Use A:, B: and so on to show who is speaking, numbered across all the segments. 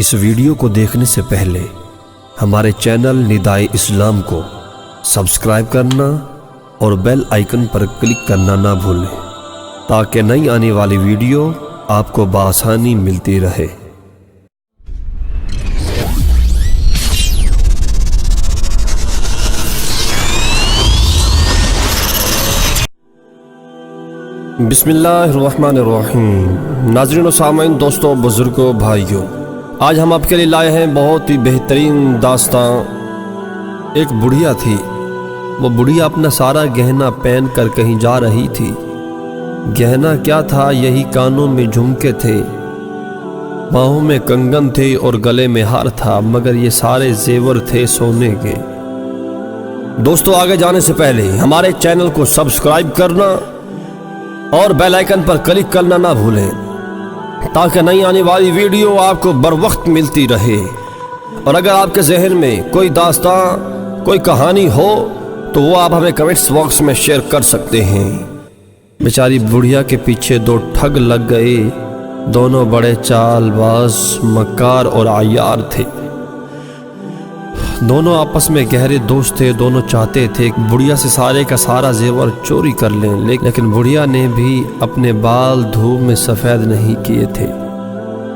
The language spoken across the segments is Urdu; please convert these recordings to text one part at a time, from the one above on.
A: اس ویڈیو کو دیکھنے سے پہلے ہمارے چینل ندائے اسلام کو سبسکرائب کرنا اور بیل آئیکن پر کلک کرنا نہ بھولیں تاکہ نئی آنے والی ویڈیو آپ کو بآسانی ملتی رہے۔ بسم اللہ الرحمن الرحیم۔ ناظرین و سامعین، دوستوں، بزرگوں، بھائیوں، آج ہم آپ کے لیے لائے ہیں بہت ہی بہترین داستان۔ ایک بڑھیا تھی، وہ بڑھیا اپنا سارا گہنا پہن کر کہیں جا رہی تھی۔ گہنا کیا تھا؟ یہی کانوں میں جھمکے تھے، باہوں میں کنگن تھے اور گلے میں ہار تھا، مگر یہ سارے زیور تھے سونے کے۔ دوستوں، آگے جانے سے پہلے ہمارے چینل کو سبسکرائب کرنا اور بیل آئیکن پر کلک کرنا نہ بھولیں تاکہ نئی آنے والی ویڈیو آپ کو بر وقت ملتی رہے۔ اور اگر آپ کے ذہن میں کوئی داستان، کوئی کہانی ہو تو وہ آپ ہمیں کمنٹس باکس میں شیئر کر سکتے ہیں۔ بیچاری بڑھیا کے پیچھے دو ٹھگ لگ گئے، دونوں بڑے چال باز، مکار اور عیار تھے۔ دونوں آپس میں گہرے دوست تھے، دونوں چاہتے تھے کہ بڑھیا سے سارے کا سارا زیور چوری کر لیں، لیکن بڑھیا نے بھی اپنے بال دھوپ میں سفید نہیں کیے تھے۔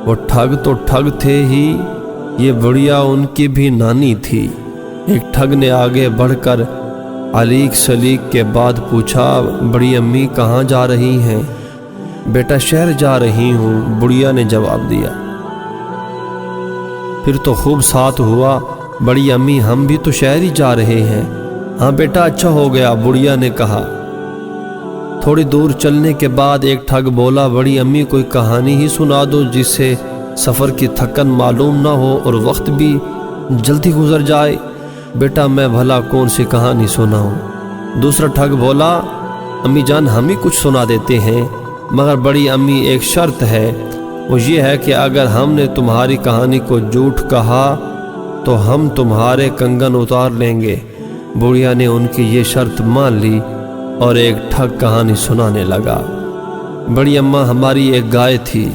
A: وہ ٹھگ تو ٹھگ تھے ہی، یہ بڑھیا ان کی بھی نانی تھی۔ ایک ٹھگ نے آگے بڑھ کر علیق سلیق کے بعد پوچھا، بڑی امی کہاں جا رہی ہیں؟ بیٹا شہر جا رہی ہوں، بڑھیا نے جواب دیا۔ پھر تو خوب ساتھ ہوا، بڑی امی ہم بھی تو شہر ہی جا رہے ہیں۔ ہاں بیٹا اچھا ہو گیا، بڑھیا نے کہا۔ تھوڑی دور چلنے کے بعد ایک ٹھگ بولا، بڑی امی کوئی کہانی ہی سنا دو جس سے سفر کی تھکن معلوم نہ ہو اور وقت بھی جلدی گزر جائے۔ بیٹا میں بھلا کون سی کہانی سناؤں؟ دوسرا ٹھگ بولا، امی جان ہم ہی کچھ سنا دیتے ہیں، مگر بڑی امی ایک شرط ہے، وہ یہ ہے کہ اگر ہم نے تمہاری کہانی کو جھوٹ کہا تو ہم تمہارے کنگن اتار لیں گے۔ بڑھیا نے ان کی یہ شرط مان لی اور ایک ٹھگ کہانی سنانے لگا۔ بڑی اماں ہماری ایک گائے تھی،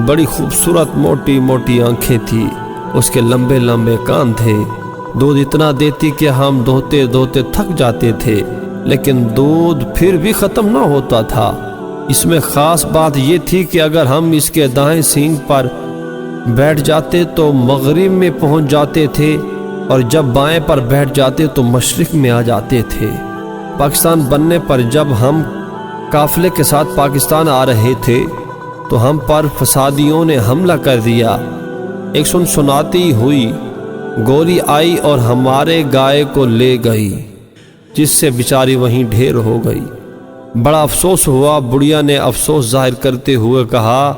A: بڑی خوبصورت موٹی موٹی آنکھیں تھی، اس کے لمبے لمبے کان تھے، دودھ اتنا دیتی کہ ہم دھوتے دھوتے تھک جاتے تھے، لیکن دودھ پھر بھی ختم نہ ہوتا تھا۔ اس میں خاص بات یہ تھی کہ اگر ہم اس کے دائیں سینگ پر بیٹھ جاتے تو مغرب میں پہنچ جاتے تھے، اور جب بائیں پر بیٹھ جاتے تو مشرق میں آ جاتے تھے۔ پاکستان بننے پر جب ہم قافلے کے ساتھ پاکستان آ رہے تھے تو ہم پر فسادیوں نے حملہ کر دیا۔ ایک سنسناتی ہوئی گولی آئی اور ہمارے گائے کو لے گئی، جس سے بیچاری وہیں ڈھیر ہو گئی۔ بڑا افسوس ہوا۔ بڑھیا نے افسوس ظاہر کرتے ہوئے کہا،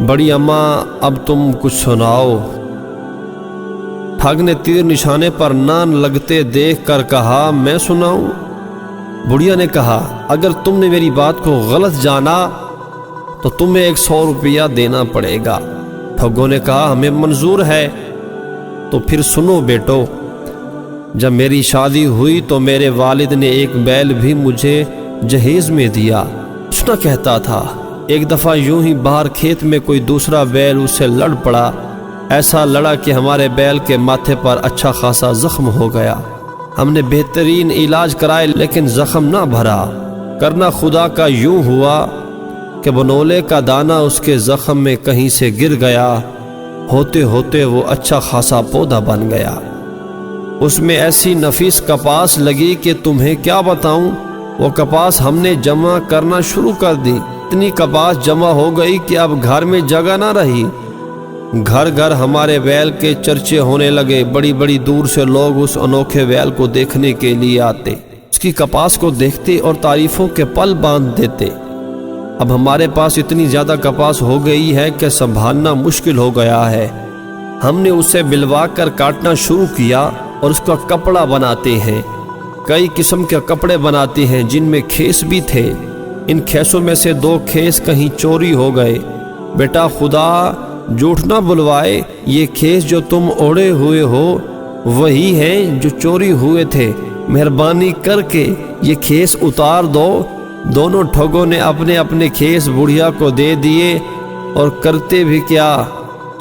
A: بڑی اماں اب تم کچھ سناؤ۔ ٹھگ نے تیر نشانے پر نہ لگتے دیکھ کر کہا، میں سناؤں؟ بڑھیا نے کہا، اگر تم نے میری بات کو غلط جانا تو تمہیں 100 روپیہ دینا پڑے گا۔ ٹھگوں نے کہا، ہمیں منظور ہے۔ تو پھر سنو بیٹو، جب میری شادی ہوئی تو میرے والد نے ایک بیل بھی مجھے جہیز میں دیا۔ سنا کہتا تھا، ایک دفعہ یوں ہی باہر کھیت میں کوئی دوسرا بیل اس سے لڑ پڑا، ایسا لڑا کہ ہمارے بیل کے ماتھے پر اچھا خاصا زخم ہو گیا۔ ہم نے بہترین علاج کرائے لیکن زخم نہ بھرا۔ کرنا خدا کا یوں ہوا کہ بنولے کا دانہ اس کے زخم میں کہیں سے گر گیا، ہوتے ہوتے وہ اچھا خاصا پودا بن گیا۔ اس میں ایسی نفیس کپاس لگی کہ تمہیں کیا بتاؤں۔ وہ کپاس ہم نے جمع کرنا شروع کر دی، اتنی کپاس جمع ہو گئی کہ اب گھر میں جگہ نہ رہی۔ گھر گھر ہمارے بیل کے چرچے ہونے لگے، بڑی بڑی دور سے لوگ اس انوکھے بیل کو دیکھنے کے لیے آتے، اس کی کپاس کو دیکھتے اور تعریفوں کے پل باندھ دیتے۔ اب ہمارے پاس اتنی زیادہ کپاس ہو گئی ہے کہ سنبھالنا مشکل ہو گیا ہے۔ ہم نے اسے بلوا کر کاٹنا شروع کیا اور اس کا کپڑا بناتے ہیں۔ کئی قسم کے کپڑے بناتے ہیں جن میں کھیس بھی تھے۔ ان کھیسوں میں سے 2 کھیس کہیں چوری ہو گئے۔ بیٹا خدا جھوٹ نہ بلوائے، یہ کھیس جو تم اوڑے ہوئے ہو وہی ہیں جو چوری ہوئے تھے، مہربانی کر کے یہ کھیس اتار دو۔ دونوں ٹھگوں نے اپنے اپنے کھیس بڑھیا کو دے دیے اور کرتے بھی کیا،